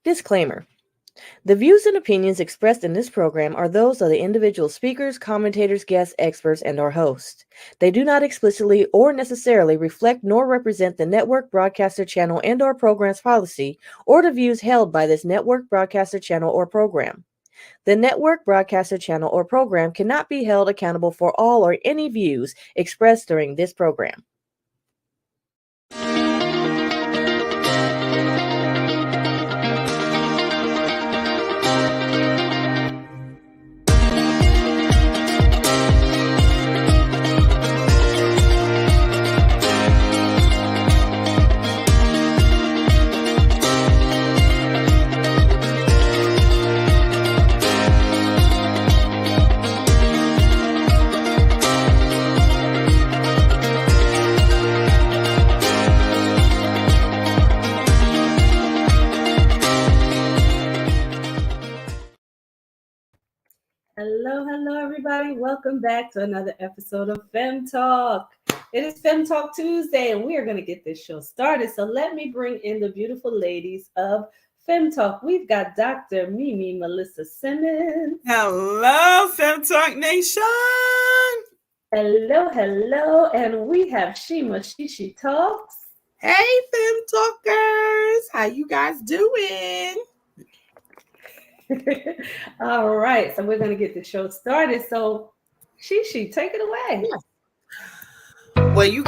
Disclaimer. The views and opinions expressed in this program are those of the individual speakers, commentators, guests, experts, and/or hosts. They do not explicitly or necessarily reflect nor represent the network, broadcaster, channel, and/or program's policy or the views held by this network, broadcaster, channel, or program. The network, broadcaster, channel, or program cannot be held accountable for all or any views expressed during this program. Hello, everybody. Welcome back to another episode of Fem Talk. It is Fem Talk Tuesday, and we are going to get this show started. So let me bring in the beautiful ladies of Fem Talk. We've got Dr. Mimi Melissa Simmons. Hello, Fem Talk Nation. Hello. And we have Shima She Talks. Hey, Fem Talkers. How you guys doing? All right, so we're going to get the show started. So, She, take it away. Well, you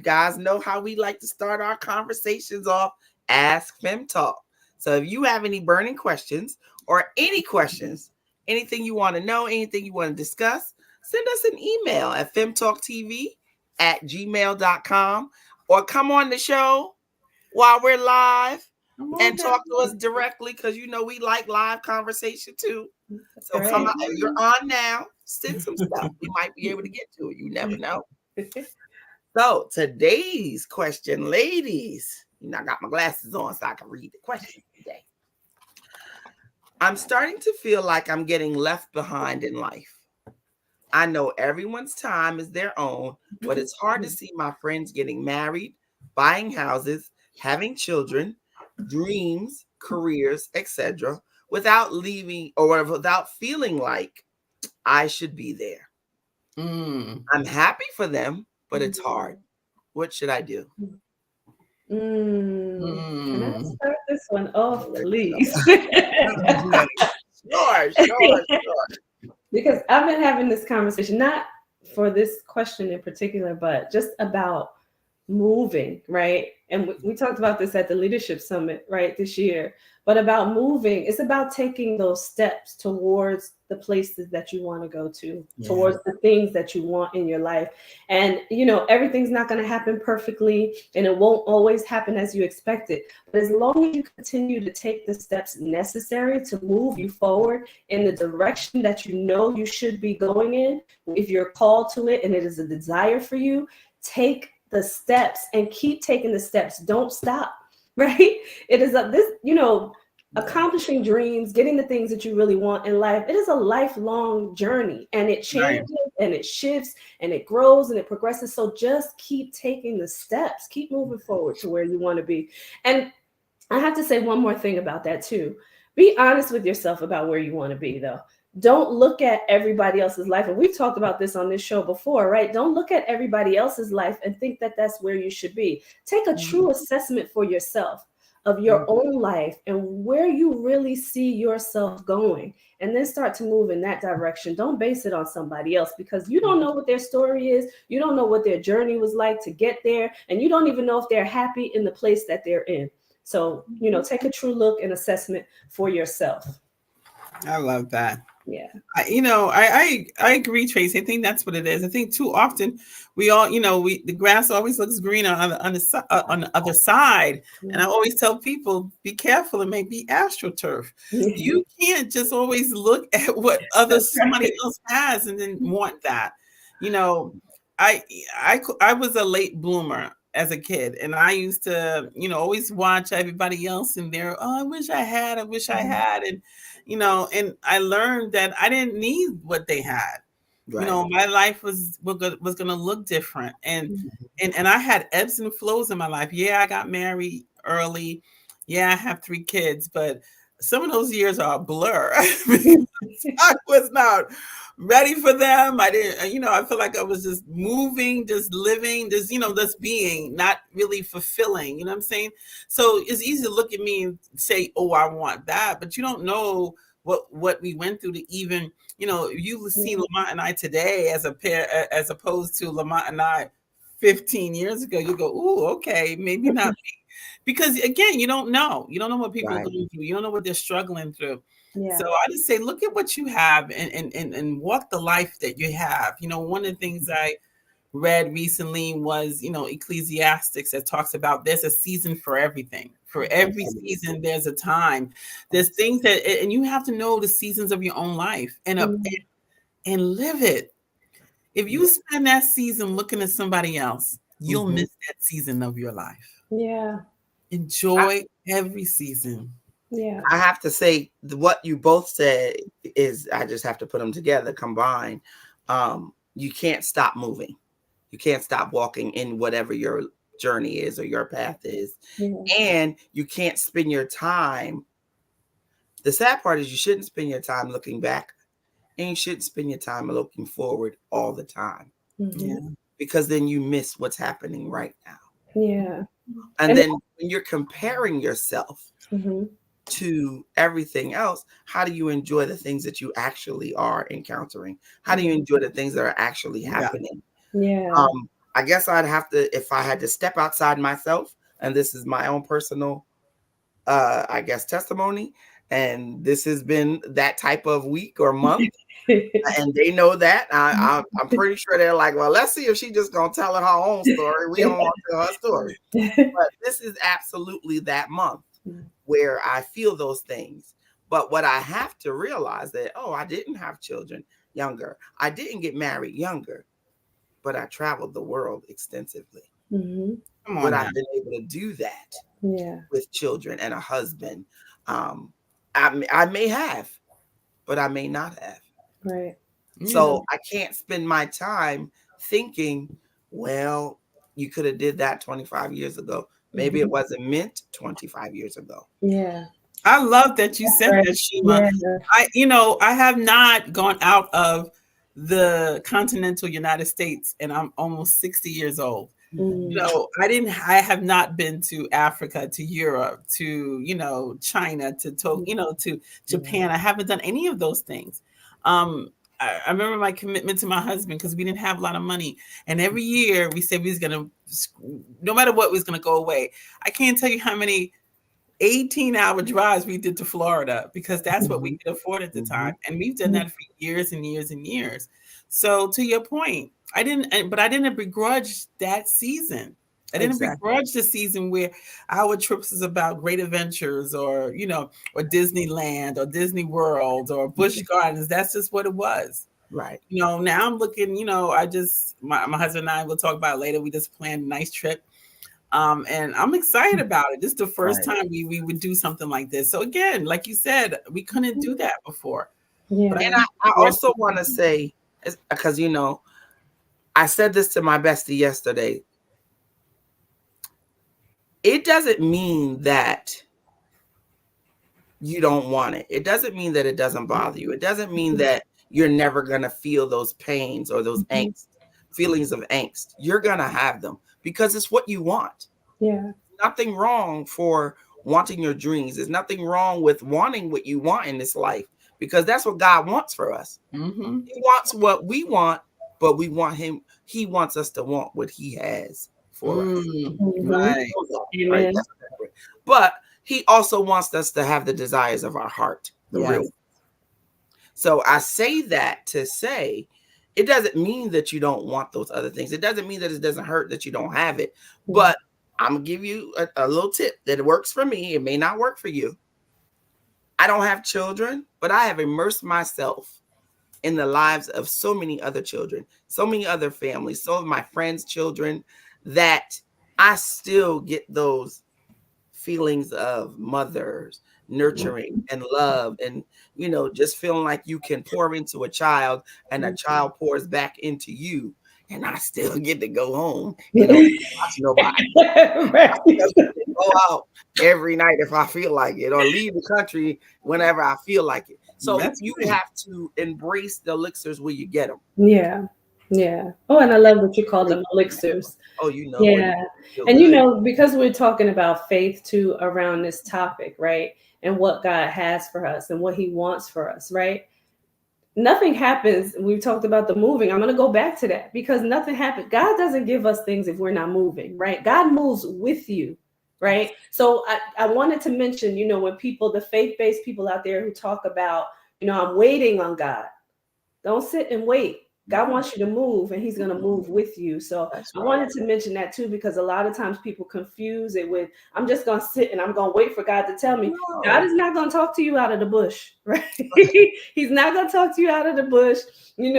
guys know how we like to start our conversations off. Ask Fem Talk. So if you have any burning questions or any questions, anything you want to know, anything you want to discuss, send us an email at femtalktv@gmail.com or come on the show while we're live and talk to us directly, because you know we like live conversation too. So come on, you're on now. Send some stuff. We might be able to get to it. You never know. So today's question, ladies, I got my glasses on so I can read the question today. I'm starting to feel like I'm getting left behind in life. I know everyone's time is their own, but it's hard to see my friends getting married, buying houses, having children, dreams, careers, etc., without leaving or without feeling like I should be there. I'm happy for them, but it's hard. What should I do? Can I start this one off, please? Sure. Because I've been having this conversation, not for this question in particular, but just about moving, right? And we talked about this at the Leadership Summit, right, this year. But about moving, it's about taking those steps towards the places that you want to go to, towards the things that you want in your life. And, everything's not going to happen perfectly, and it won't always happen as you expect it. But as long as you continue to take the steps necessary to move you forward in the direction that you know you should be going in, if you're called to it and it is a desire for you, take the steps and keep taking the steps. Don't stop. Right? It is accomplishing dreams, getting the things that you really want in life. It is a lifelong journey, and it changes and it shifts and it grows and it progresses. So just keep taking the steps, keep moving forward to where you want to be. And I have to say one more thing about that too. Be honest with yourself about where you want to be, though. Don't look at everybody else's life. And we've talked about this on this show before, right? Don't look at everybody else's life and think that that's where you should be. Take a true assessment for yourself of your own life and where you really see yourself going, and then start to move in that direction. Don't base it on somebody else, because you don't know what their story is. You don't know what their journey was like to get there. And you don't even know if they're happy in the place that they're in. So, take a true look and assessment for yourself. I love that. Yeah. I agree, Tracy. I think that's what it is. I think too often we all, the grass always looks greener on the other side. And I always tell people, be careful, it may be astroturf. You can't just always look at what somebody else has and then want that. I was a late bloomer as a kid, and I used to, always watch everybody else and I wish I had, and, and I learned that I didn't need what they had. You know, my life was going to look different, and I had ebbs and flows in my life. Yeah, I got married early. Yeah, I have 3 kids, but some of those years are a blur because I was not ready for them. I didn't, I feel like I was just moving, just living, just being, not really fulfilling. You know what I'm saying? So it's easy to look at me and say, "Oh, I want that," but you don't know what we went through to even, you see Lamont and I today as a pair, as opposed to Lamont and I 15 years ago. You go, "Ooh, okay, maybe not me." Because again, you don't know. You don't know what people are going through. You don't know what they're struggling through. Yeah. So I just say, look at what you have and walk the life that you have. One of the things I read recently was, Ecclesiastics that talks about there's a season for everything. For every season, there's a time. There's things that, and you have to know the seasons of your own life and live it. If you spend that season looking at somebody else, you'll miss that season of your life. Yeah. Enjoy every season. Yeah. I have to say what you both said is, I just have to put them together, combined. You can't stop moving. You can't stop walking in whatever your journey is or your path is. And you can't spend your time. The sad part is you shouldn't spend your time looking back, and you shouldn't spend your time looking forward all the time. Because then you miss what's happening right now. Yeah. And then when you're comparing yourself to everything else, how do you enjoy the things that you actually are encountering? How do you enjoy the things that are actually happening? Yeah. I guess I'd have to, if I had to step outside myself, and this is my own personal, I guess, testimony, and this has been that type of week or month, and they know that. I'm pretty sure they're like, well, let's see if she's just gonna tell her own story. We don't want to tell her story, but this is absolutely that month where I feel those things. But what I have to realize that, I didn't have children younger. I didn't get married younger, but I traveled the world extensively. Would I've been able to do that with children and a husband? I may have, but I may not have. Right. So I can't spend my time thinking, well, you could have did that 25 years ago. Maybe it wasn't meant 25 years ago. Yeah. I love that you said that, Shima. I have not gone out of the continental United States, and I'm almost 60 years old. I have not been to Africa, to Europe, to, China, to Japan. I haven't done any of those things. I remember my commitment to my husband, because we didn't have a lot of money. And every year we said we was going to, no matter what, we was going to go away. I can't tell you how many 18-hour drives we did to Florida, because that's what we could afford at the time. And we've done that for years and years and years. So to your point, I didn't begrudge that season. I didn't begrudge the season where our trips is about great adventures, or, or Disneyland or Disney World or Busch Gardens. That's just what it was. Right. Now I'm looking, my husband and I will talk about it later. We just planned a nice trip. And I'm excited about it. This is the first time we would do something like this. So again, like you said, we couldn't do that before. Yeah. And I also want to say, because, I said this to my bestie yesterday. It doesn't mean that you don't want it. It doesn't mean that it doesn't bother you. It doesn't mean that you're never going to feel those pains or those feelings of angst. You're going to have them because it's what you want. Yeah. Nothing wrong for wanting your dreams. There's nothing wrong with wanting what you want in this life, because that's what God wants for us. He wants what we want, but we want him. He wants us to want what he has for us. Right. Right? But he also wants us to have the desires of our heart, the real. So I say that to say, it doesn't mean that you don't want those other things. It doesn't mean that it doesn't hurt that you don't have it. But I'm going to give you a little tip that works for me. It may not work for you. I don't have children, but I have immersed myself in the lives of so many other children, so many other families, some of my friends' children, that I still get those feelings of mothers nurturing and love, and just feeling like you can pour into a child and a child pours back into you, and I still get to go home and don't watch nobody. Right. Go out every night if I feel like it, or leave the country whenever I feel like it. So you have to embrace the elixirs where you get them. Yeah. Yeah. Oh, and I love that you call them elixirs. Oh, Yeah. And because we're talking about faith too around this topic, right? And what God has for us and what he wants for us, right? Nothing happens. We've talked about the moving. I'm going to go back to that because nothing happens. God doesn't give us things if we're not moving, right? God moves with you, right? So I wanted to mention, when people, the faith-based people out there who talk about, I'm waiting on God. Don't sit and wait. God wants you to move and he's going to move with you. So I wanted to mention that too, because a lot of times people confuse it with, I'm just going to sit and I'm going to wait for God to tell me. No. God is not going to talk to you out of the bush, right? He's not going to talk to you out of the bush. You're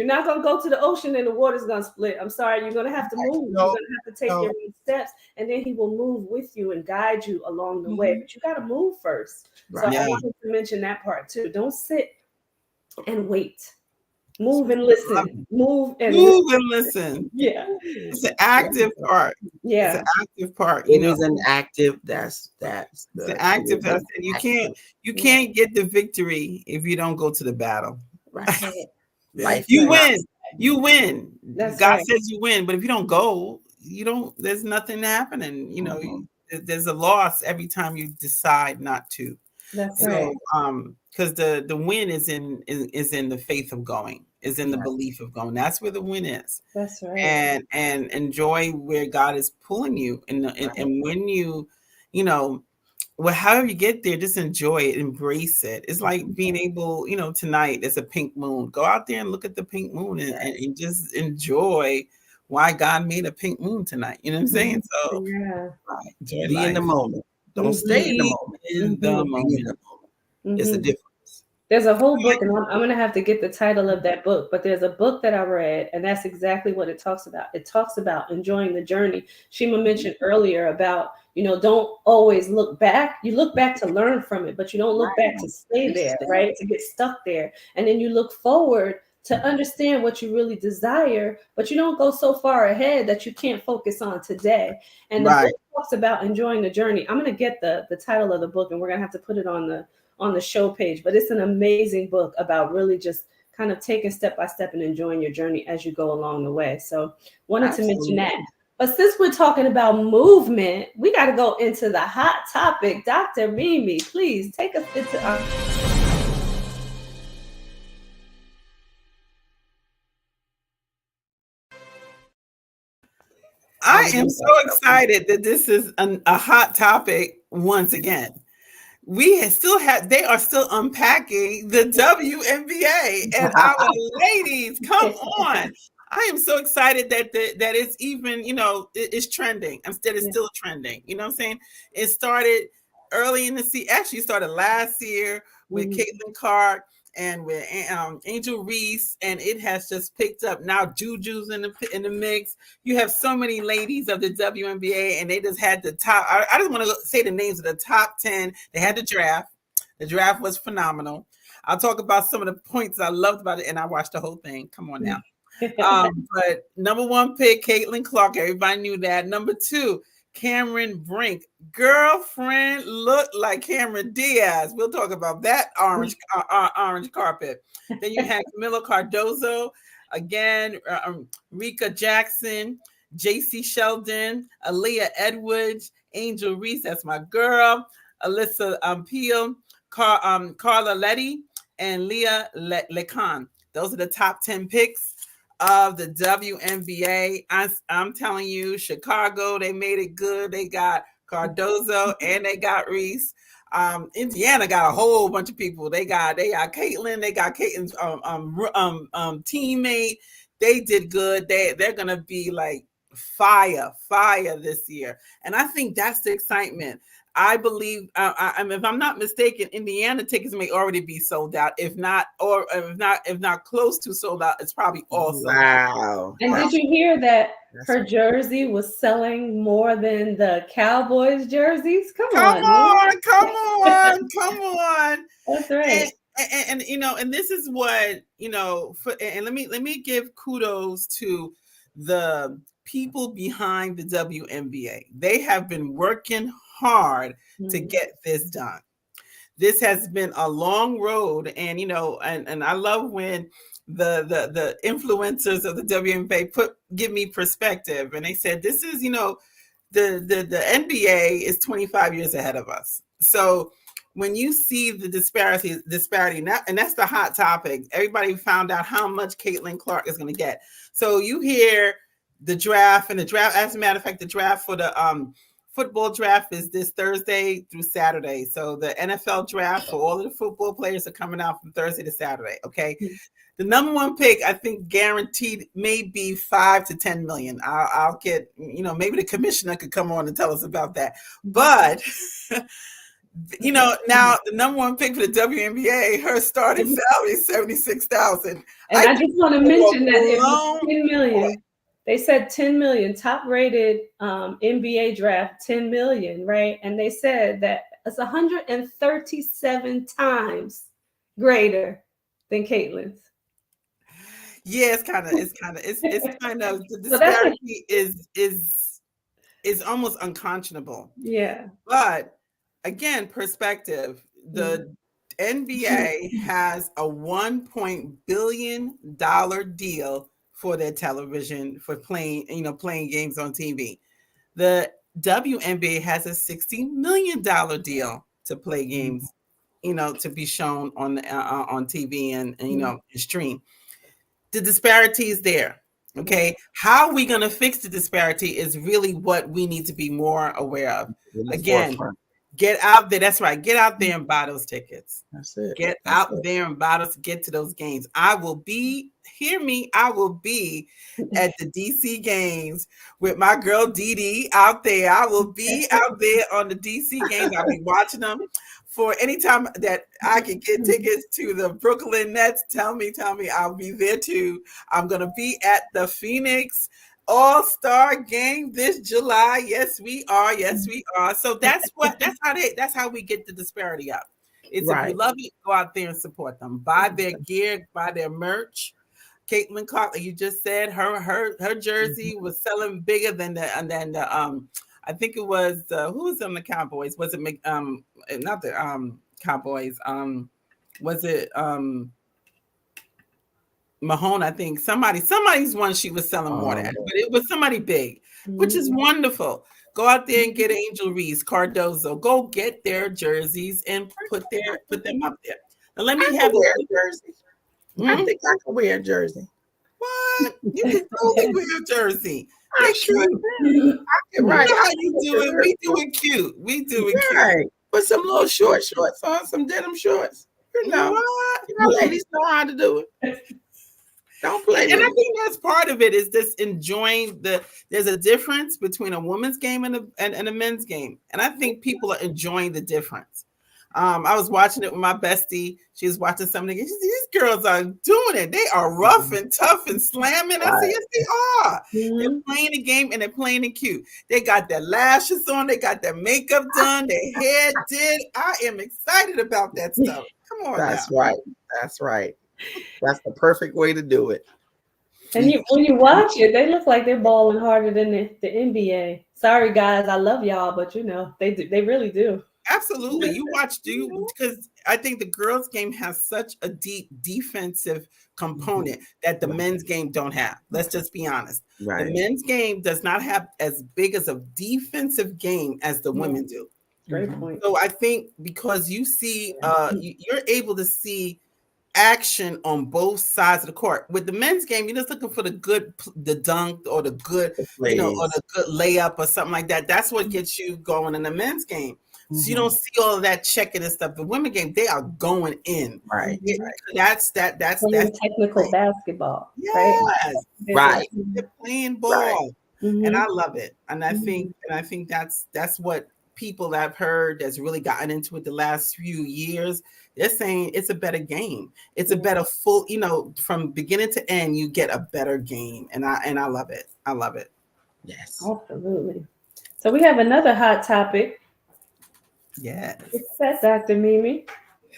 not going to go to the ocean and the water's going to split. I'm sorry. You're going to have to move. You're going to have to take your own steps, and then he will move with you and guide you along the way. But you got to move first. Right. So I wanted to mention that part too. Don't sit and wait. Move and listen. Move and listen. Yeah. It's an active part. Yeah. It's an active part. It is an active. That's it's an active. You can't get the victory if you don't go to the battle. Right. You win. You win. That's God right. says you win, but if you don't go, there's nothing happening. There's a loss every time you decide not to. That's right. Because the win is in the faith of going, is in the belief of going. That's where the win is. That's right. And enjoy where God is pulling you, and when you, however you get there, just enjoy it, embrace it. It's like being able, tonight there's a pink moon. Go out there and look at the pink moon and just enjoy why God made a pink moon tonight. You know what I'm saying? So be in the moment. Don't stay in the moment. In the moment. It's a difference. There's a whole book, and I'm going to have to get the title of that book, but there's a book that I read, and that's exactly what it talks about. It talks about enjoying the journey. Shima mentioned earlier about, don't always look back. You look back to learn from it, but you don't look back to stay there, right? To get stuck there. And then you look forward to understand what you really desire, but you don't go so far ahead that you can't focus on today. And the book talks about enjoying the journey. I'm going to get the title of the book, and we're going to have to put it on the show page, but it's an amazing book about really just kind of taking step by step and enjoying your journey as you go along the way. So wanted to mention that. But since we're talking about movement, we got to go into the hot topic. Dr. Mimi, please take us into our... I am so excited that this is a hot topic once again. They are still unpacking the WNBA, and our ladies, come on. I am so excited that it's even, it's trending. Instead, it's still trending. You know what I'm saying? It started early in the season. Actually, it started last year with Caitlin Clark and with Angel Reese, and it has just picked up. Now Juju's in the mix. You have so many ladies of the WNBA, and they just had the top. I just want to say the names of the top 10. They had the draft. The draft was phenomenal. I'll talk about some of the points I loved about it, and I watched the whole thing. Come on now. But number 1 pick, Caitlin Clark. Everybody knew that. Number 2, Cameron Brink. Girlfriend looked like Cameron Diaz. We'll talk about that orange carpet. Then you had Camila Cardozo, again, Rika Jackson, JC Sheldon, Aaliyah Edwards, Angel Reese, that's my girl, Alyssa Peel, Carla Letty, and Leah Lecan. Those are the top 10 picks of the WNBA. I'm telling you, Chicago, they made it good. They got Cardozo and they got Reese. Indiana got a whole bunch of people. They got Caitlin. They got Caitlin's teammate. They did good. They're gonna be like fire this year. And I think that's the excitement. I believe, if I'm not mistaken, Indiana tickets may already be sold out. If not close to sold out, it's probably all sold out. Wow. And did you hear that her jersey was selling more than the Cowboys jerseys? Come on. That's right. And and this is what, and let me give kudos to the people behind the WNBA. They have been working hard to get this done. This has been a long road, and and I love when the influencers of the WNBA give me perspective, and they said this is the NBA is 25 years ahead of us. So when you see the disparity now, and that's the hot topic, everybody found out how much Caitlin Clark is going to get. So you hear the draft, and the draft, as a matter of fact, the draft for the football draft is this Thursday through Saturday. So the NFL draft for all of the football players are coming out from Thursday to Saturday. Okay. The number one pick, I think, guaranteed may be 5 to 10 million. I'll get, maybe the commissioner could come on and tell us about that. But, now the number one pick for the WNBA, her starting salary is $76,000. And I just want to mention that it was 10 million. They said 10 million, top rated NBA draft, 10 million, right? And they said that it's 137 times greater than Caitlin's. Yeah, it's kind of the disparity is almost unconscionable. Yeah. But again, perspective. The NBA has a $1 billion deal for their television, for playing games on TV. The WNBA has a $60 million deal to play games, to be shown on TV and stream. The disparity is there. Okay. How are we going to fix the disparity is really what we need to be more aware of. Again, get out there. That's right. Get out there and buy those tickets. That's it. Get out there and buy those, get to those games. I will be at the DC games with my girl Dee Dee out there. I will be out there on the DC games. I'll be watching them. For any time that I can get tickets to the Brooklyn Nets, tell me, I'll be there too. I'm going to be at the Phoenix All-Star game this July. Yes, we are. So that's how we get the disparity up. It's right. If you love it, go out there and support them. Buy their gear, buy their merch. Caitlin Clark, like you just said, her jersey was selling bigger than the I think it was who was on the Cowboys? Was it not the Cowboys? Was it Mahone? I think somebody's one she was selling more than, but it was somebody big, which is wonderful. Go out there and get Angel Reese, Cardozo. Go get their jerseys and put them up there. Now let me have a jersey. I think I can wear a jersey. What? You can totally wear a jersey. I sure right. How you do it? We do it cute. Right. Put some little shorts on, some denim shorts. Ladies know how to do it. Don't play. And I think that's part of it is this enjoying there's a difference between a women's game and a men's game. And I think people are enjoying the difference. I was watching it with my bestie. She was watching something. These girls are doing it. They are rough and tough and slamming. I said, yes, they are. They're playing the game and they're playing it cute. They got their lashes on. They got their makeup done. Their hair did. I am excited about that stuff. Come on. That's right. That's right. That's the perfect way to do it. And when you watch it, they look like they're balling harder than the NBA. Sorry, guys. I love y'all, but they really do. Absolutely. You watch because I think the girls' game has such a deep defensive component that the men's game don't have. Let's just be honest. Right. The men's game does not have as big as a defensive game as the women do. Great point. So I think because you see, you're able to see action on both sides of the court. With the men's game, you're just looking for the dunk or the good, or the good layup or something like that. That's what gets you going in the men's game. So you don't see all of that checking and stuff. The women game, they are going in. Right. That's technical basketball. Yes. Right. They're playing ball. Right. And I love it. And I think that's what people that I've heard that's really gotten into it the last few years, they're saying it's a better game. It's a better full, from beginning to end, you get a better game. And I love it. I love it. Yes. Absolutely. So we have another hot topic. Yes. It's that, Dr. Mimi.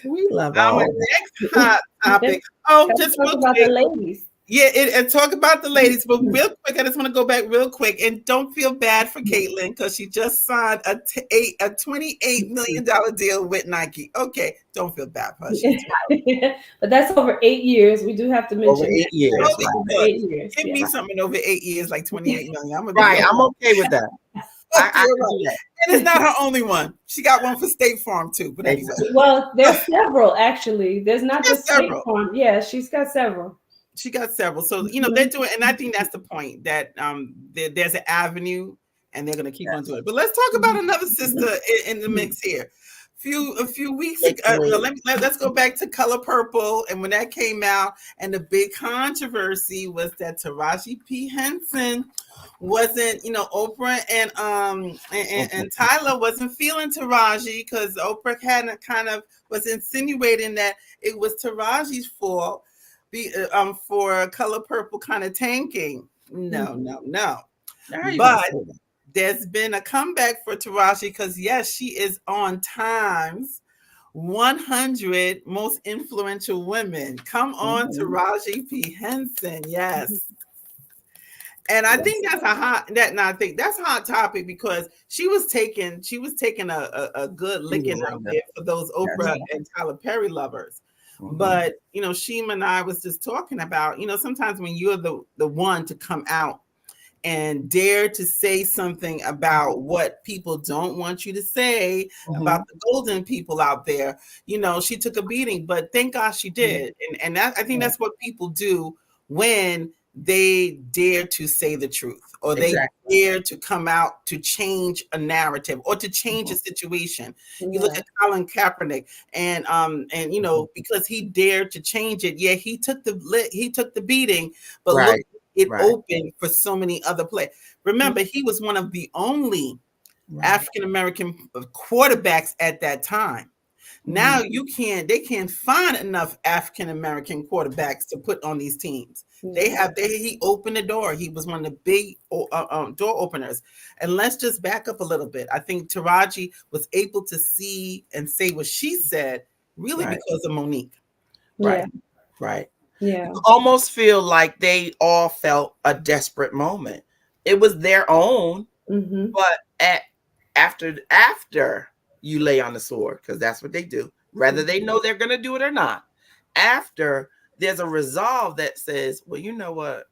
We love all. Our next hot topic. Oh, just talk about the ladies. Yeah, and talk about the ladies, but real quick, I just want to go back real quick and don't feel bad for Caitlin because she just signed a $28 million deal with Nike. Okay, don't feel bad for her. But that's over 8 years. We do have to mention over 8 years. Over 8 years. Give me something over 8 years, like 28 million. I'm okay with that. I can do that. And it's not her only one. She got one for State Farm too. But anyway. Well, there's several actually. There's not just State Farm. Yeah, she's got several. She got several. So, they're doing, and I think that's the point, that there's an avenue and they're going to keep on doing it. But let's talk about another sister in the mix here. A few weeks ago, let's go back to Color Purple. And when that came out, and the big controversy was that Taraji P. Henson wasn't, Oprah and Tyler wasn't feeling Taraji because Oprah was insinuating that it was Taraji's fault for Color Purple kind of tanking. No. But there's been a comeback for Taraji because, yes, she is on Time's 100 most influential women. Come on, Taraji P. Henson. Yes. And I think that's a hot topic because she was taking a good licking out there for those Oprah and Tyler Perry lovers. But, Shima and I was just talking about, sometimes when you're the one to come out and dare to say something about what people don't want you to say about the golden people out there, she took a beating, but thank God she did. And that, I think that's what people do when they dare to say the truth, or they dare to come out to change a narrative or to change a situation. You look at Colin Kaepernick, and because he dared to change it, he took the beating, but look, it opened for so many other players. Remember, he was one of the only African American quarterbacks at that time. Now they can't find enough African American quarterbacks to put on these teams. He opened the door. He was one of the big door openers. And let's just back up a little bit. I think Taraji was able to see and say what she said really because of Monique. Right. Yeah. You almost feel like they all felt a desperate moment. It was their own, but after you lay on the sword, because that's what they do, whether they know they're going to do it or not. After, there's a resolve that says, well, you know what?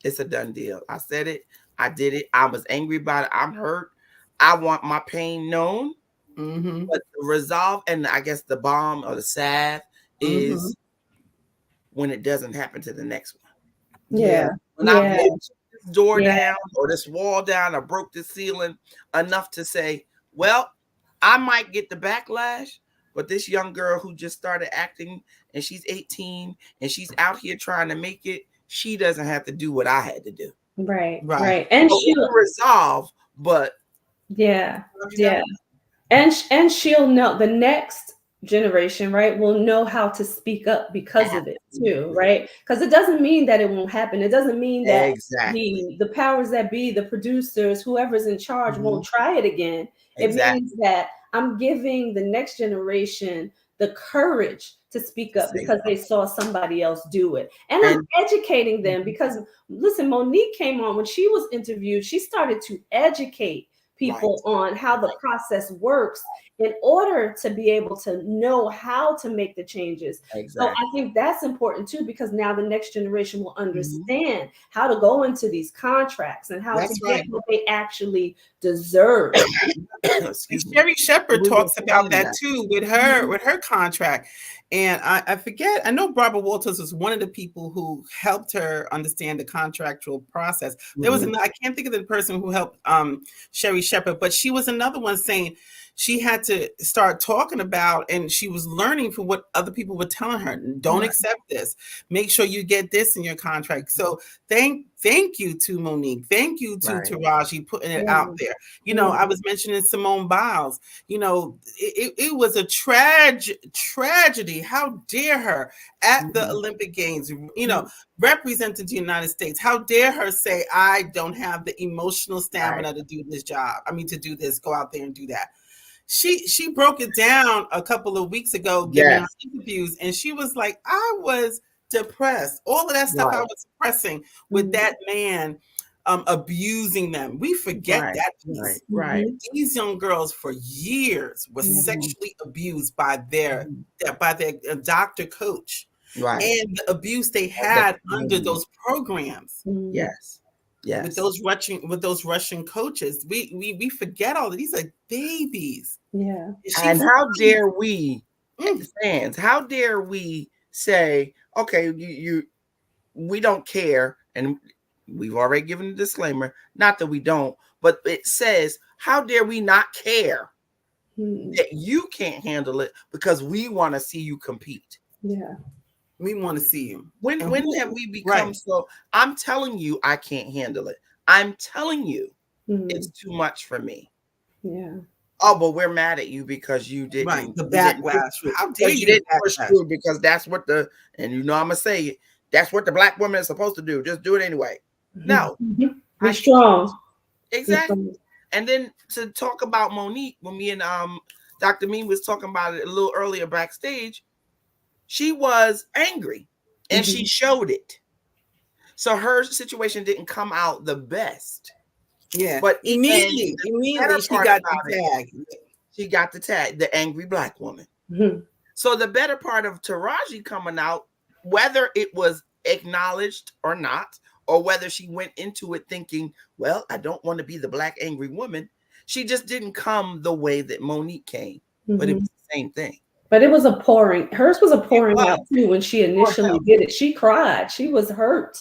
It's a done deal. I said it. I did it. I was angry about it. I'm hurt. I want my pain known. But the resolve, and I guess the bomb or the salve is when it doesn't happen to the next one. When I broke this door down or this wall down, I broke the ceiling enough to say, well, I might get the backlash, but this young girl who just started acting and she's 18 and she's out here trying to make it, she doesn't have to do what I had to do. Right. And she'll resolve, but and she'll know, the next generation, right, will know how to speak up because of it too, right? Because it doesn't mean that it won't happen. It doesn't mean that the powers that be, the producers, whoever's in charge won't try it again. It means that I'm giving the next generation the courage to speak up because they saw somebody else do it. And I'm educating them because, listen, Monique came on when she was interviewed. She started to educate people on how the process works in order to be able to know how to make the changes. So I think that's important too, because now the next generation will understand how to go into these contracts and how to get what they actually deserve. Sherry Shepherd talks about that too with her contract. And I forget, I know Barbara Walters was one of the people who helped her understand the contractual process. There was I can't think of the person who helped Sherry Shepherd, but she was another one saying she had to start talking about, and she was learning from what other people were telling her. Don't accept this. Make sure you get this in your contract. So thank you to Monique. Thank you to Taraji putting it out there. You know, I was mentioning Simone Biles. You know, it was a tragedy. How dare her at the Olympic Games, you know, representing the United States. How dare her say, I don't have the emotional stamina to do this job. I mean, to do this, go out there and do that. She broke it down a couple of weeks ago, giving her interviews, and she was like, I was depressed. All of that stuff I was suppressing with that man abusing them. We forget that piece. These young girls for years were sexually abused by their doctor coach. And the abuse they had under those programs. Yes. With those Russian coaches. We forget all of these are babies. Yeah. And how dare we, fans, how dare we say, okay, we don't care, and we've already given a disclaimer, not that we don't, but it says, how dare we not care that you can't handle it because we want to see you compete. Yeah. We want to see you. When have we become so? I'm telling you, I can't handle it. I'm telling you, it's too much for me. Yeah. Oh, but we're mad at you because you didn't. The backlash. How dare you didn't push through? Because that's what and you know I'm gonna say it. That's what the black woman is supposed to do. Just do it anyway. No, be strong. Exactly. And then to talk about Monique, when me and Dr. Mean was talking about it a little earlier backstage. She was angry and she showed it. So her situation didn't come out the best. Yeah. But immediately she got the tag. She got the tag, the angry black woman. So the better part of Taraji coming out, whether it was acknowledged or not, or whether she went into it thinking, well, I don't want to be the black angry woman. She just didn't come the way that Monique came. But it was the same thing. But it was hers was a pouring out too when she initially did it. She cried. She was hurt.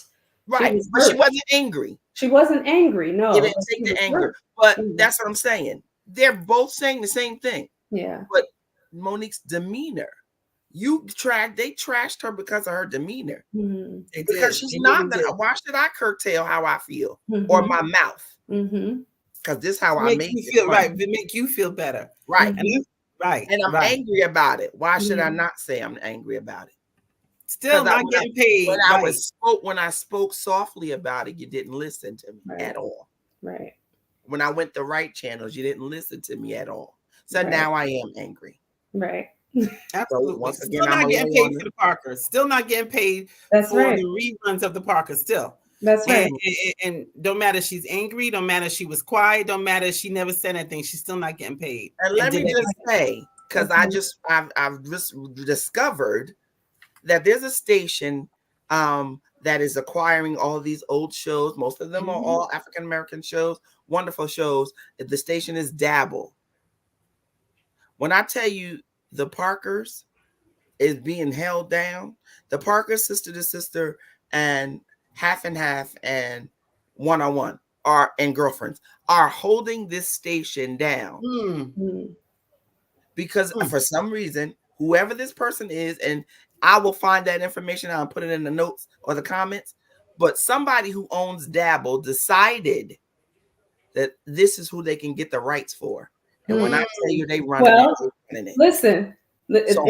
Right. But she wasn't angry. She wasn't angry. No. It didn't take the anger. But that's what I'm saying. They're both saying the same thing. Yeah. But Monique's demeanor, they trashed her because of her demeanor. Because she's not gonna. Why should I curtail how I feel or my mouth? Because this is how I make you feel right. It make you feel better. Right. And I'm angry about it. Why should I not say I'm angry about it? Still not getting paid. When I spoke softly about it, you didn't listen to me at all. Right. When I went the right channels, you didn't listen to me at all. So now I am angry. Right. Absolutely. So once again, still not getting paid for the Parkers. Still not getting paid for the reruns of the Parkers. Still. That's right. And don't matter if she's angry, don't matter if she was quiet, don't matter if she never said anything, she's still not getting paid. And let me just say, because I've just discovered that there's a station that is acquiring all these old shows. Most of them are all African American shows, wonderful shows. The station is Dabble. When I tell you the Parkers is being held down, the Parkers, sister to sister, and half and half, and one-on-one and girlfriends are holding this station down because for some reason, whoever this person is, and I will find that information out and put it in the notes or the comments, but somebody who owns Dabble decided that this is who they can get the rights for. And when I tell you they run it. Listen, so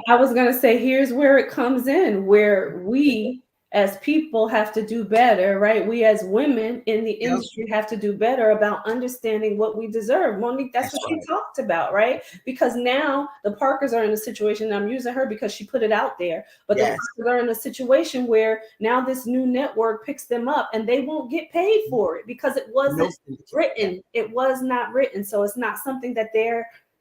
I was going to say, here's where it comes in, where we as people have to do better, right? We as women in the industry have to do better about understanding what we deserve. Monique, that's what she talked about, right? Because now the Parkers are in a situation, and I'm using her because she put it out there, but the Parkers are in a situation where now this new network picks them up and they won't get paid for it because it wasn't written. It was not written. So it's not something that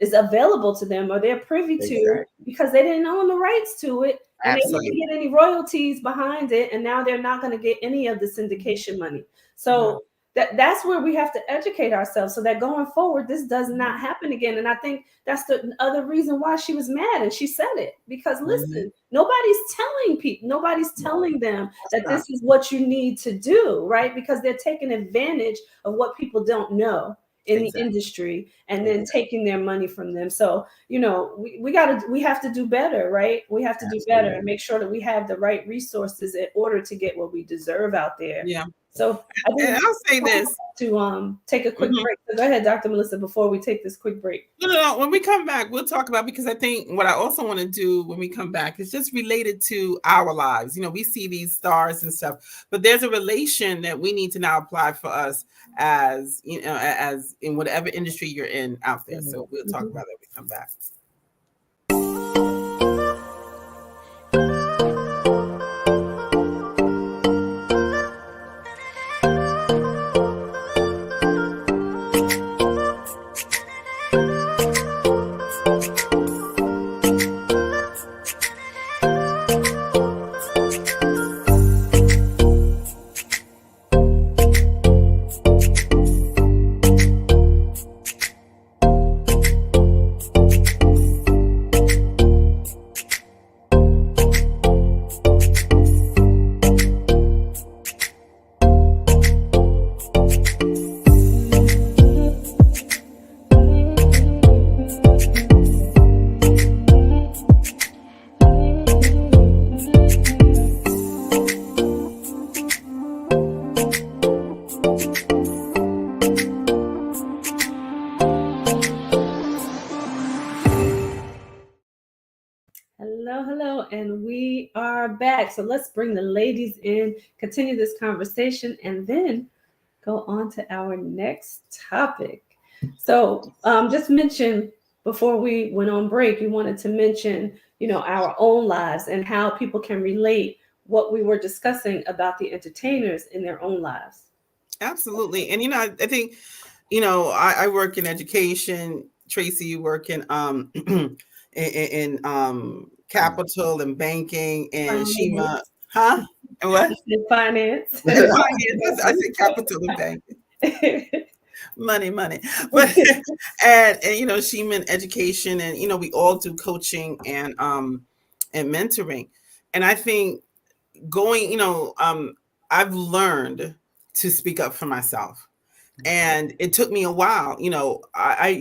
is available to them or they're privy to because they didn't own the rights to it. And they didn't get any royalties behind it, and now they're not going to get any of the syndication money. So that's where we have to educate ourselves so that going forward, this does not happen again. And I think that's the other reason why she was mad, and she said it because listen, nobody's telling people, nobody's telling them that this is what you need to do, right? Because they're taking advantage of what people don't know. in the industry and then taking their money from them. So, you know, we have to do better, right? We have to do better and make sure that we have the right resources in order to get what we deserve out there. Yeah. So I think and I'll say this to take a quick break. So go ahead, Dr. Melissa, before we take this quick break. No. When we come back, we'll talk about, because I think what I also want to do when we come back is just related to our lives. You know, we see these stars and stuff, but there's a relation that we need to now apply for us as, you know, as in whatever industry you're in out there. So we'll talk about that when we come back. Hello, and we are back. So let's bring the ladies in, continue this conversation, and then go on to our next topic. So just mention before we went on break, you wanted to mention, you know, our own lives and how people can relate what we were discussing about the entertainers in their own lives. Absolutely. And, you know, I think, you know, I work in education. Tracy, you work in in capital and banking, and Shima, huh? And what? Finance. I said capital and banking. money. But and you know, Shima in education, and you know, we all do coaching and mentoring. And I think going, you know, I've learned to speak up for myself. And it took me a while. You know, I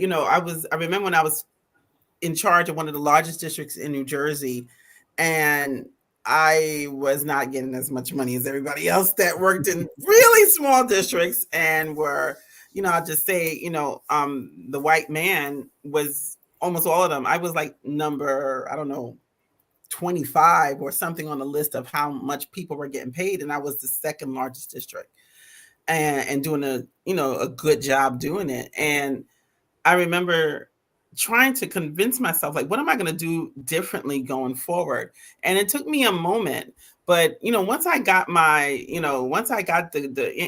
remember when I was in charge of one of the largest districts in New Jersey, and I was not getting as much money as everybody else that worked in really small districts and were, you know, I'll just say, you know, the white man was almost all of them. I was like number, I don't know, 25 or something on the list of how much people were getting paid. And I was the second largest district and doing a good job doing it. And I remember trying to convince myself, like, what am I going to do differently going forward? And it took me a moment, but, you know, once I got the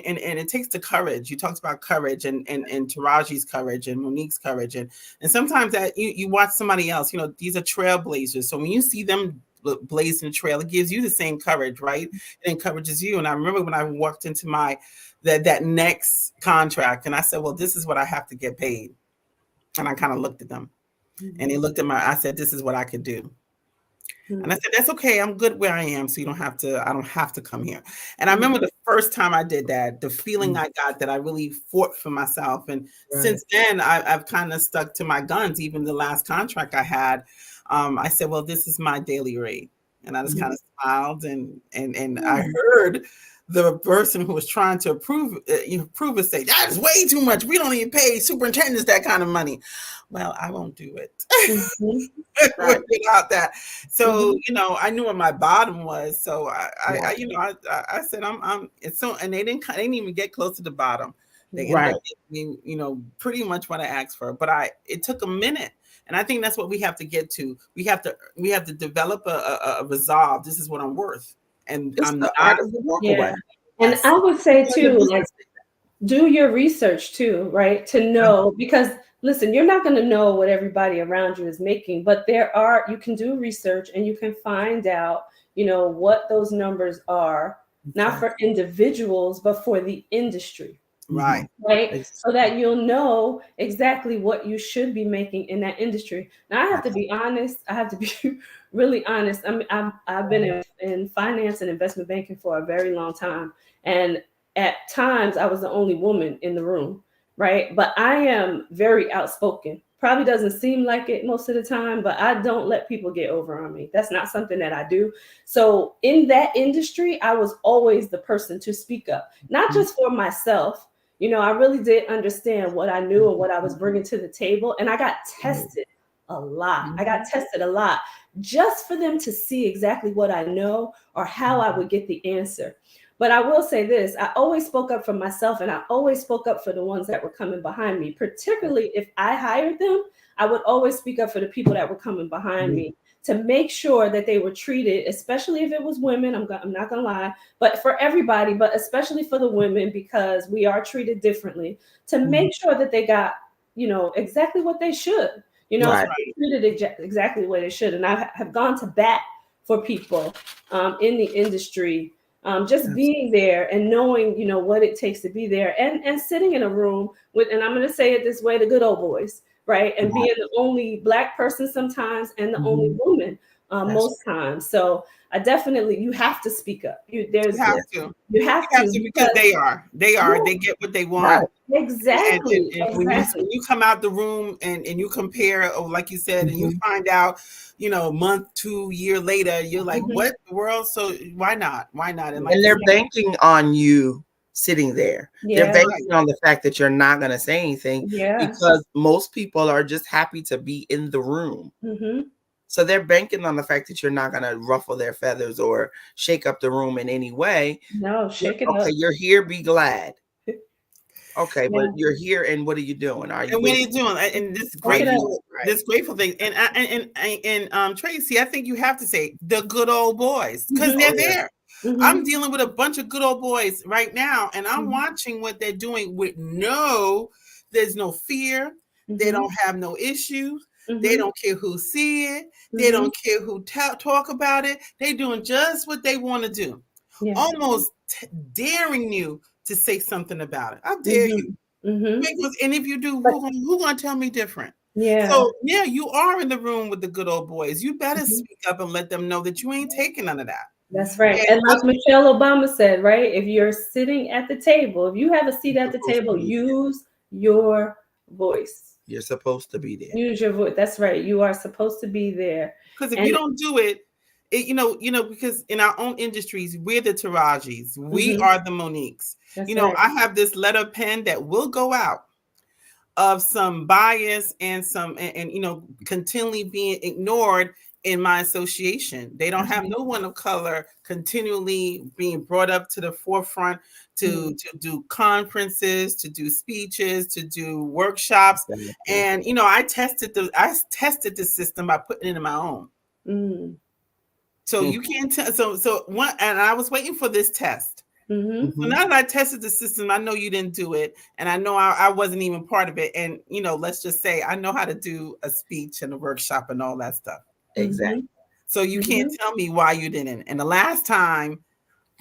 and it takes the courage. You talked about courage and Taraji's courage and Monique's courage. And sometimes that you watch somebody else, you know, these are trailblazers. So when you see them blazing the trail, it gives you the same courage, right? It encourages you. And I remember when I walked into that next contract, and I said, well, this is what I have to get paid. And I kind of looked at them, and they looked at I said, this is what I could do. And I said, that's okay. I'm good where I am. So I don't have to come here. And I remember the first time I did that, the feeling I got that I really fought for myself. And since then I've kind of stuck to my guns. Even the last contract I had, I said, well, this is my daily rate. And I just kind of smiled and I heard the person who was trying to approve it say, that's way too much. We don't even pay superintendents that kind of money. Well, I won't do it without that. So, you know, I knew what my bottom was. So I said, it's so, and they didn't even get close to the bottom. They ended up giving me, you know, pretty much what I asked for, but it took a minute. And I think that's what we have to get to. We have to develop a resolve. This is what I'm worth. And it's I'm the art of the walk away. And I would say too, like, do your research too, right? To know, because listen, you're not going to know what everybody around you is making, but you can do research and you can find out, you know, what those numbers are, not for individuals, but for the industry. Right. So that you'll know exactly what you should be making in that industry. Now, I have to be honest. I have to be really honest. I've been in finance and investment banking for a very long time. And at times I was the only woman in the room. right? But I am very outspoken. Probably doesn't seem like it most of the time, but I don't let people get over on me. That's not something that I do. So in that industry, I was always the person to speak up, not just for myself. You know, I really did understand what I knew and what I was bringing to the table. And I got tested a lot. I got tested a lot just for them to see exactly what I know or how I would get the answer. But I will say this, I always spoke up for myself, and I always spoke up for the ones that were coming behind me, particularly if I hired them. I would always speak up for the people that were coming behind me to make sure that they were treated, especially if it was women. I'm not going to lie, but for everybody, but especially for the women, because we are treated differently, to make sure that they got, you know, exactly what they should, you know, treated exactly what they should. And I have gone to bat for people in the industry. Just being there and knowing, you know, what it takes to be there, and sitting in a room with, and I'm going to say it this way, the good old boys, right? And being the only Black person sometimes and the only woman most times. So I definitely, you have to speak up. You have to because they get what they want. Exactly. And when you come out the room and you compare, like you said, and you find out, you know, month, 2 year later, you're like, what the world? So why not? And, like, and they're banking on you sitting there. They're banking on the fact that you're not going to say anything because most people are just happy to be in the room. So they're banking on the fact that you're not going to ruffle their feathers or shake up the room in any way. No, shake it up. Okay, you're here, be glad. Okay, but you're here, and what are you doing? What are you doing? And this grateful thing. And Tracy, I think you have to say the good old boys, because they're there. I'm dealing with a bunch of good old boys right now, and I'm watching what they're doing with there's no fear. They don't have no issues. They don't care who see it. They don't care who talk about it. They're doing just what they want to do. Almost daring you to say something about it. I dare you. And if you do, who gonna tell me different? So you are in the room with the good old boys. You better speak up and let them know that you ain't taking none of that. That's right. And like Michelle Obama said, right? If you're sitting at the table, if you have a seat at the table, use your voice. You're supposed to be there. Use your voice. That's right. You are supposed to be there. Because if you don't do it, because in our own industries, we're the Tarajis. We are the Moniques. That's right. I have this letter pen that will go out of some bias and continually being ignored in my association. They don't have no one of color continually being brought up to the forefront to do conferences, to do speeches, to do workshops. And I tested the system by putting it in my own. So you can't tell. So one, and I was waiting for this test. So now that I tested the system, I know you didn't do it, and I know I wasn't even part of it. And let's just say I know how to do a speech and a workshop and all that stuff. Exactly. So you can't tell me why you didn't. And the last time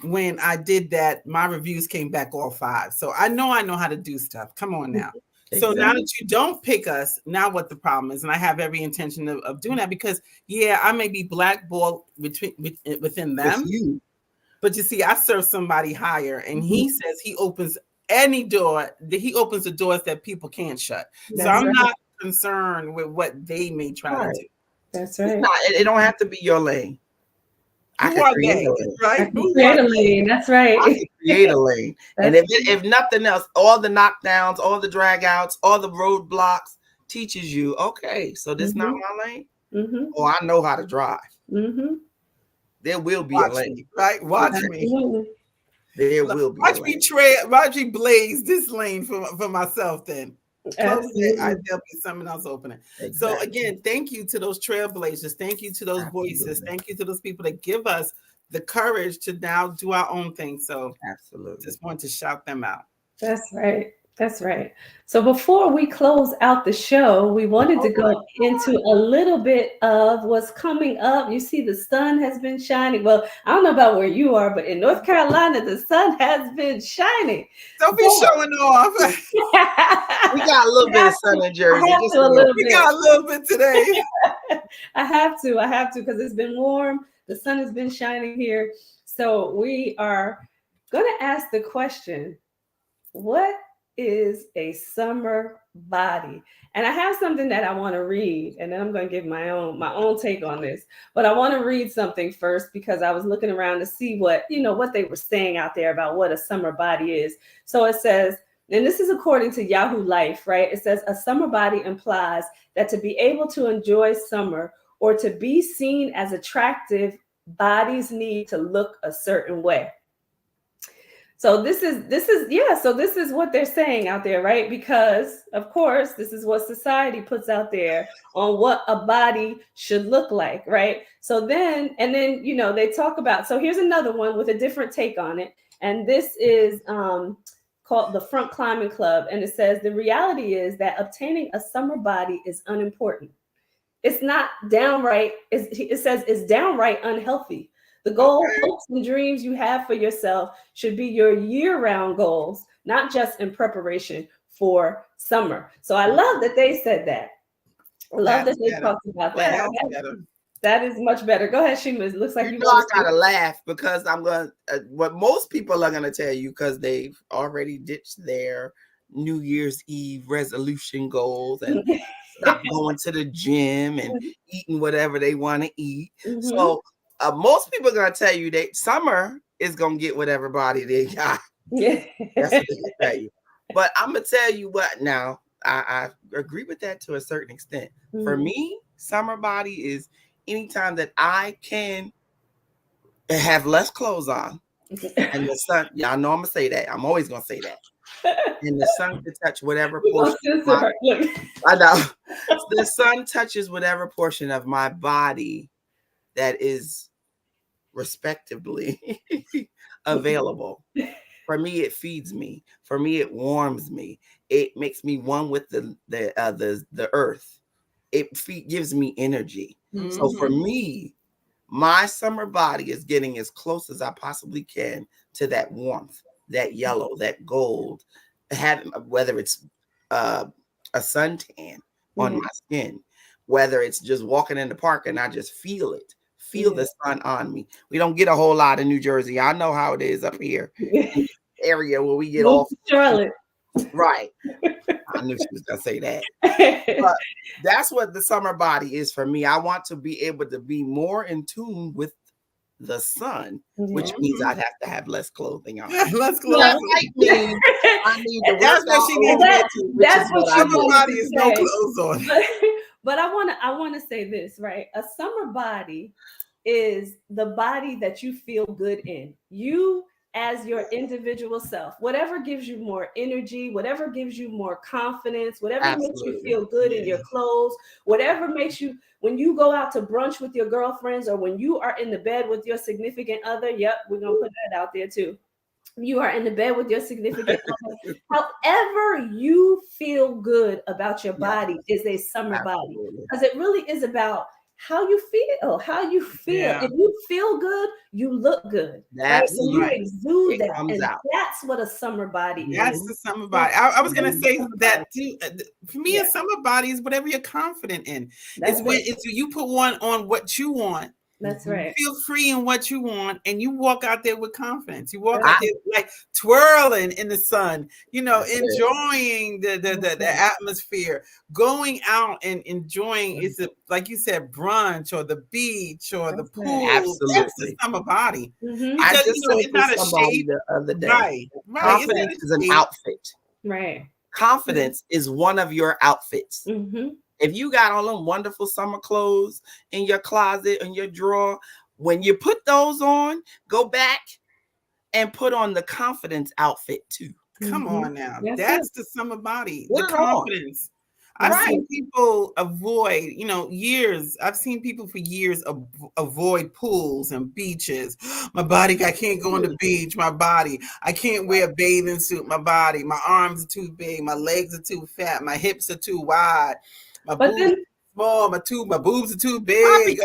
when I did that, my reviews came back all 5. So I know how to do stuff. Come on now. So now that you don't pick us, now what the problem is, and I have every intention of doing that, because I may be blackballed within them, but you see, I serve somebody higher, and he says he opens any door. He opens the doors that people can't shut. So I'm not concerned with what they may try to do. That's right. It don't have to be your lane. I can create a lane. Right? Create a lane. That's right. I can create a lane. And if nothing else, all the knockdowns, all the drag outs, all the roadblocks teaches you, okay, so this is not my lane. Oh, I know how to drive. There will be a lane. Right? Watch me. There will be. Watch me blaze this lane for myself then. There'll be something else opening. Exactly. So again, thank you to those trailblazers. Thank you to those voices. Thank you to those people that give us the courage to now do our own thing. So just want to shout them out. That's right. That's right. So before we close out the show, we wanted to go into a little bit of what's coming up. You see, the sun has been shining. Well, I don't know about where you are, but in North Carolina, the sun has been shining. Don't be showing off. We got a little bit of sun in Jersey. We got a little bit today. I have to, because it's been warm. The sun has been shining here. So we are going to ask the question, what is a summer body? And I have something that I want to read, and then I'm going to give my own take on this. But I want to read something first because I was looking around to see what they were saying out there about what a summer body is. So it says, and this is according to Yahoo Life, right? It says a summer body implies that to be able to enjoy summer or to be seen as attractive, bodies need to look a certain way. So this is what they're saying out there, right? Because of course, this is what society puts out there on what a body should look like, right? So then they talk about, so here's another one with a different take on it. And this is called the Front Climbing Club. And it says, the reality is that obtaining a summer body is unimportant. It's not downright, it says it's downright unhealthy. The goals, hopes, and dreams you have for yourself should be your year-round goals, not just in preparation for summer. So I love that they said that. I love that they talked about that. That is much better. Go ahead, Shima. It looks like I gotta laugh because I'm gonna what most people are gonna tell you, because they've already ditched their New Year's Eve resolution goals and stop going to the gym and eating whatever they want to eat. Mm-hmm. So most people are going to tell you that summer is going to get whatever body they got. Yeah. That's what they tell you. But I'm going to tell you what now. I agree with that to a certain extent. Mm-hmm. For me, summer body is anytime that I can have less clothes on and the sun. Yeah, I know I'm going to say that. I'm always going to say that. And the sun can touch whatever portion. I know. The sun touches whatever portion of my body that is respectively available. For me, it feeds me. For me, it warms me. It makes me one with the earth. It gives me energy. Mm-hmm. So for me, my summer body is getting as close as I possibly can to that warmth, that yellow, that gold. Whether it's a suntan on my skin, whether it's just walking in the park and I just feel the sun on me. We don't get a whole lot in New Jersey. I know how it is up here in the area where we get off Charlotte. Right. I knew she was gonna say that. But that's what the summer body is for me. I want to be able to be more in tune with the sun, which means I'd have to have less clothing on. Less clothing. I need to that's what she needs to get to. That's what summer body is no clothes on. But I want to say this, right? A summer body is the body that you feel good in. You as your individual self, whatever gives you more energy, whatever gives you more confidence, whatever makes you feel good in your clothes, whatever makes you, when you go out to brunch with your girlfriends or when you are in the bed with your significant other, yep, we're going to put that out there too. You are in the bed with your significant other. However you feel good about your body is a summer body, because it really is about how you feel. Yeah. If you feel good, you look good. Right? So you exude that, and that's what a summer body is. That's the summer body. I was going to say that too. For me, a summer body is whatever you're confident in. It's you put one on what you want. That's right. Feel free in what you want, and you walk out there with confidence. You walk out there like twirling in the sun, enjoying the atmosphere, going out and enjoying. It's like you said, brunch or the beach or the pool. Absolutely, that's the summer body. Mm-hmm. I just it's not a shade. The other day. Right. Confidence is an outfit. Right. Confidence is one of your outfits. Mm-hmm. If you got all them wonderful summer clothes in your closet, in your drawer, when you put those on, go back and put on the confidence outfit too. Come on now. That's the summer body. The confidence. I've seen people avoid, years. I've seen people for years avoid pools and beaches. My body, I can't go on the beach. My body, I can't wear a bathing suit. My body, my arms are too big. My legs are too fat. My hips are too wide. My boobs are small. My boobs are too big.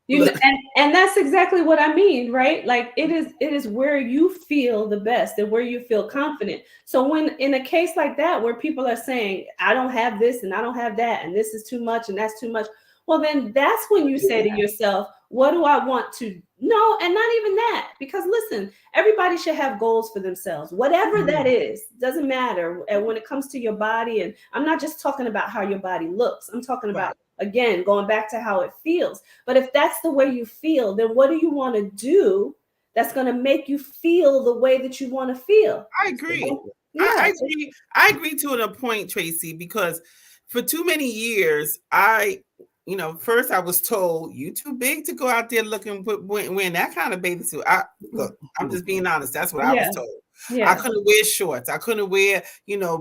And that's exactly what I mean, right? Like it is where you feel the best and where you feel confident. So when in a case like that, where people are saying, I don't have this and I don't have that, and this is too much and that's too much. Well, then that's when you say to yourself, What do I want to know? And not even that, because listen, everybody should have goals for themselves, whatever that is, doesn't matter. And when it comes to your body, and I'm not just talking about how your body looks, I'm talking about, again, going back to how it feels. But if that's the way you feel, then what do you want to do that's going to make you feel the way that you want to feel? I agree. I agree. I agree to a point, Tracy, because for too many years, first I was told you too big to go out there looking wearing that kind of bathing suit. Look, I'm just being honest. That's what I was told. I couldn't wear shorts. I couldn't wear,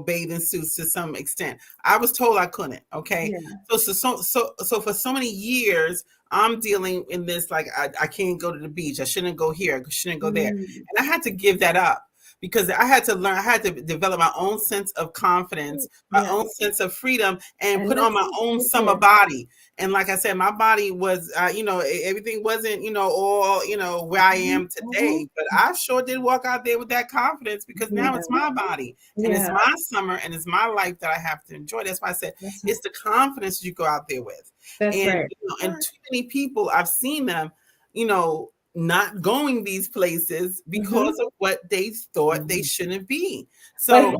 bathing suits to some extent. I was told I couldn't. Okay. Yeah. So for so many years, I'm dealing in this, like, I can't go to the beach. I shouldn't go here. I shouldn't go there. And I had to give that up, because I had to learn, I had to develop my own sense of confidence, my own sense of freedom, and put on my own summer body. And like I said, my body was, everything wasn't, all, where I am today. But I sure did walk out there with that confidence, because now it's my body and it's my summer and it's my life that I have to enjoy. That's why I said it's the confidence you go out there with. And too many people, I've seen them, not going these places because of what they thought they shouldn't be. So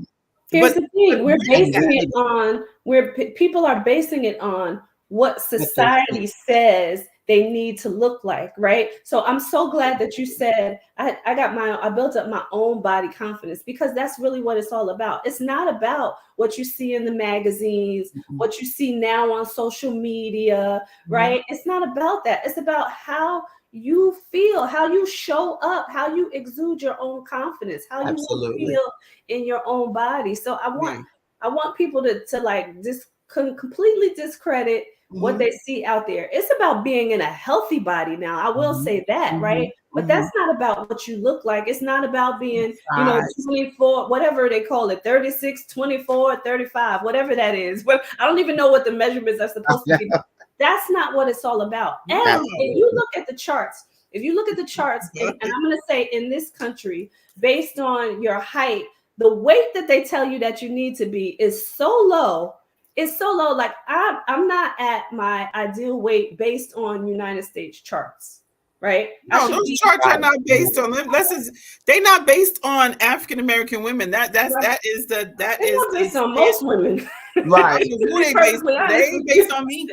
here's the thing: we're basing it on people are basing it on what society says they need to look like, right? So I'm so glad that you said I built up my own body confidence, because that's really what it's all about. It's not about what you see in the magazines, what you see now on social media, right? It's not about that. It's about how you feel, how you show up, how you exude your own confidence, how you feel in your own body. So I want people to like completely discredit what they see out there. It's about being in a healthy body now. I will say that, right? But that's not about what you look like. It's not about being, 24, whatever they call it, 36, 24, 35, whatever that is. But I don't even know what the measurements are supposed to be. That's not what it's all about. And if you look at the charts, and I'm going to say in this country, based on your height, the weight that they tell you that you need to be is so low. It's so low. Like I'm not at my ideal weight based on United States charts, right? No, those charts are not based on them. They're not based on African American women. That is based on most women. Right. They based on me.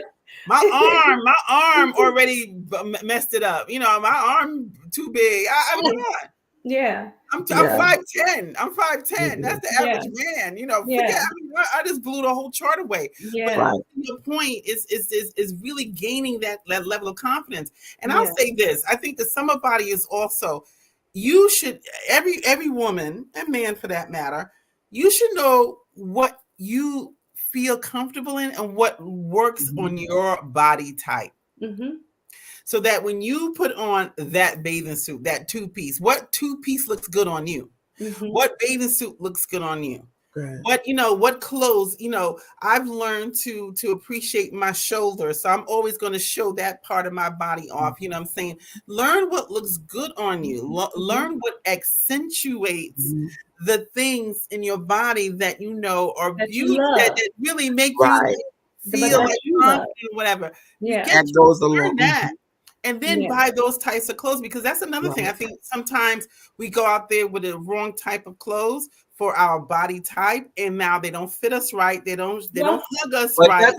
My arm already messed it up. My arm too big. I'm not. Yeah. I'm 5'10". I'm 5'10". That's the average man. Forget. I just blew the whole chart away. Yeah. But the point is really gaining that level of confidence. And I'll say this: I think the summer body is also. You should every woman and man for that matter. You should know what you feel comfortable in and what works on your body type. So that when you put on that bathing suit, that two-piece, what two-piece looks good on you? What bathing suit looks good on you? What clothes, I've learned to appreciate my shoulders. So I'm always going to show that part of my body off. You know what I'm saying? Learn what looks good on you. Learn what accentuates the things in your body that are beautiful, that really make you feel like confident, whatever. That goes along. That. And then buy those types of clothes, because that's another thing. I think sometimes we go out there with the wrong type of clothes for our body type, and now they don't fit us right. They don't hug us right.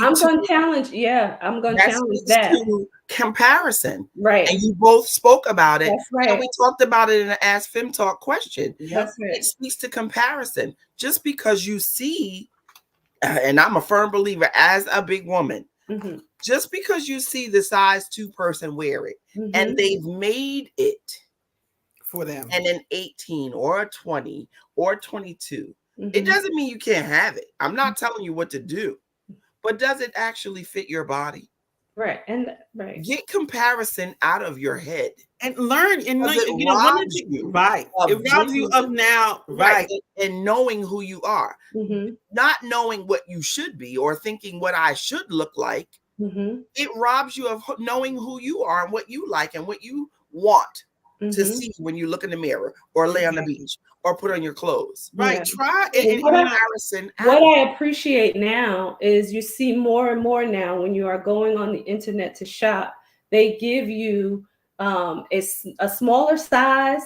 I'm going to challenge. I'm going to challenge that. To comparison, right? And you both spoke about it. That's right. And we talked about it in the Ask Fem Talk question. That's right. It speaks to comparison. Just because you see, and I'm a firm believer as a big woman. Just because you see the size 2 person wear it and they've made it for them and an 18 or a 20 or 22, it doesn't mean you can't have it. I'm not telling you what to do, but does it actually fit your body? Right. And get comparison out of your head and learn and it robs you of now, right? And knowing who you are, not knowing what you should be or thinking what I should look like. It robs you of knowing who you are and what you like and what you want to see when you look in the mirror or lay on the beach or put on your clothes. Right. Try it. What I appreciate now is you see more and more now when you are going on the internet to shop, they give you a smaller size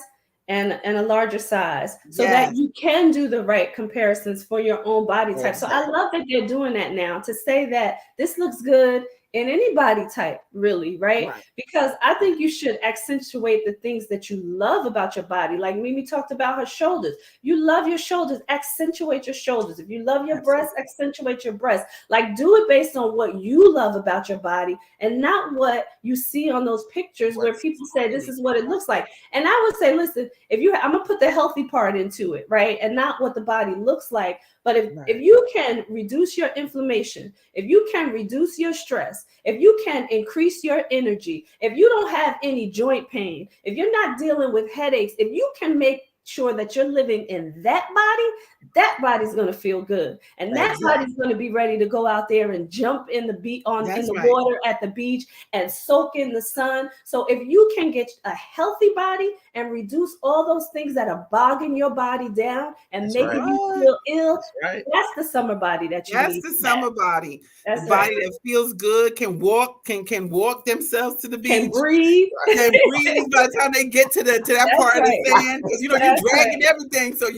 and a larger size, so that you can do the right comparisons for your own body type. So I love that they're doing that now, to say that this looks good in any body type, really, right? Because I think you should accentuate the things that you love about your body. Like Mimi talked about her shoulders. You love your shoulders, accentuate your shoulders. If you love your breasts, accentuate your breasts. Like, do it based on what you love about your body, and not what you see on those pictures where people say this is what it looks like. And I would say, listen, I'm gonna put the healthy part into it, right? And not what the body looks like. But if you can reduce your inflammation, if you can reduce your stress, if you can increase your energy, if you don't have any joint pain, if you're not dealing with headaches, if you can make sure that you're living in that body's going to feel good, and that body's going to be ready to go out there and jump in the water at the beach and soak in the sun. So if you can get a healthy body and reduce all those things that are bogging your body down and making you feel ill, that's the summer body that you need. That's the summer body. That's the body that feels good, can walk themselves to the beach, can breathe by the time they get to that part of the sand, because you're dragging everything. So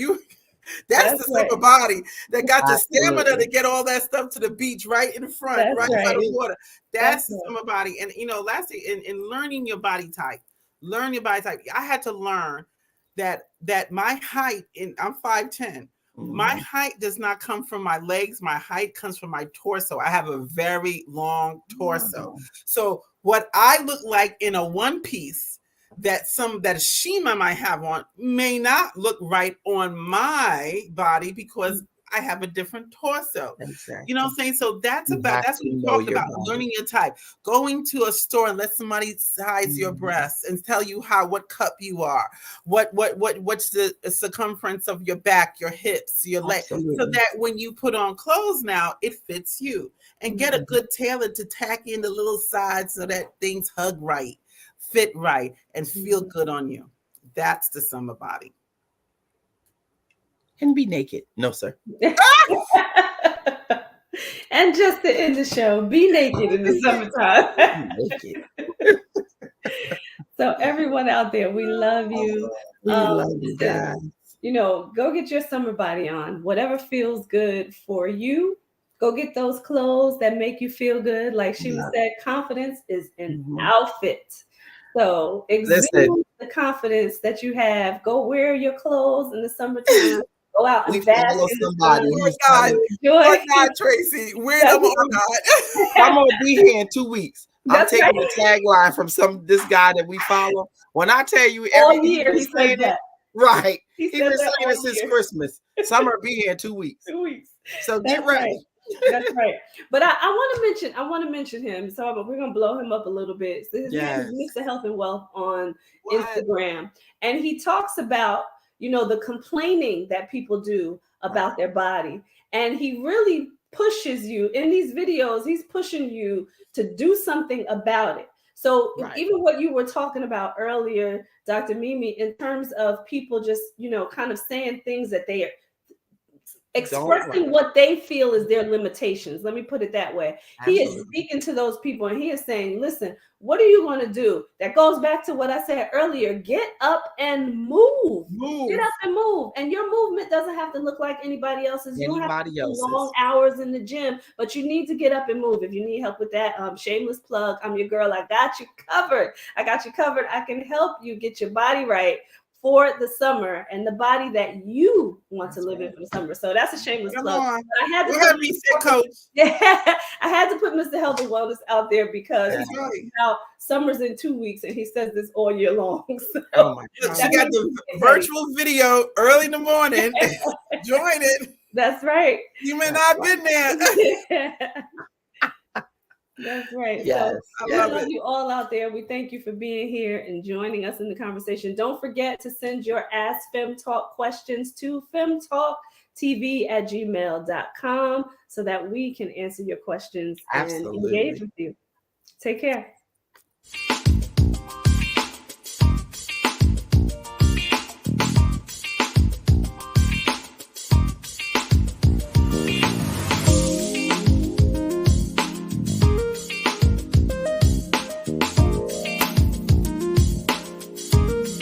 that's the summer body that got the stamina to get all that stuff to the beach right in front, right by the water. That's the summer body. And lastly, in learning your body type, I had to learn that my height, I'm 5'10". My height does not come from my legs. My height comes from my torso. I have a very long torso. So what I look like in a one piece that Shima might have on may not look right on my body, because I have a different torso. You know what I'm saying? So that's what we talked about, learning your type. Going to a store and let somebody size your breasts and tell you what cup you are, what's the circumference of your back, your hips, your legs, so that when you put on clothes now, it fits you. And get a good tailor to tack in the little sides so that things hug right, fit right, and feel good on you. That's the summer body. And be naked. No, sir. And just to end the show, be naked in the summertime. So everyone out there, we love you. We love you guys. Go get your summer body on. Whatever feels good for you. Go get those clothes that make you feel good. Like she said, confidence is an outfit. So exude the confidence that you have. Go wear your clothes in the summertime. Go out and bask in somebody. Or not, Tracy. Wear them or not. I'm gonna be here in 2 weeks. I'm taking the tagline from this guy that we follow. When I tell you every year he said that. Right. He's been saying it since Christmas. Summer be here in 2 weeks. 2 weeks. So get ready. That's right. But I want to mention him. So we're gonna blow him up a little bit. So his name is Mr. Health and Wealth on Instagram, and he talks about the complaining that people do about their body, and he really pushes you in these videos. He's pushing you to do something about it. So even what you were talking about earlier, Dr. Mimi, in terms of people just kind of saying things that they are expressing what they feel is their limitations. Let me put it that way. Absolutely. He is speaking to those people, and he is saying, listen, what are you going to do? That goes back to what I said earlier. Get up and move. Get up and move. And your movement doesn't have to look like anybody else's. You don't have to do long hours in the gym, but you need to get up and move. If you need help with that, shameless plug, I'm your girl. I got you covered. I can help you get your body right for the summer and the body that you want to live in for the summer. So that's a shameless plug. I had to put Mr. Health and Wellness out there because now summer's in 2 weeks and he says this all year long. So she got the virtual video early in the morning. Join it. That's right. You may not have been there. That's right. Yes, so I love you all out there. We thank you for being here and joining us in the conversation. Don't forget to send your Ask Fem Talk questions to femtalktv@gmail.com so that we can answer your questions and engage with you. Take care.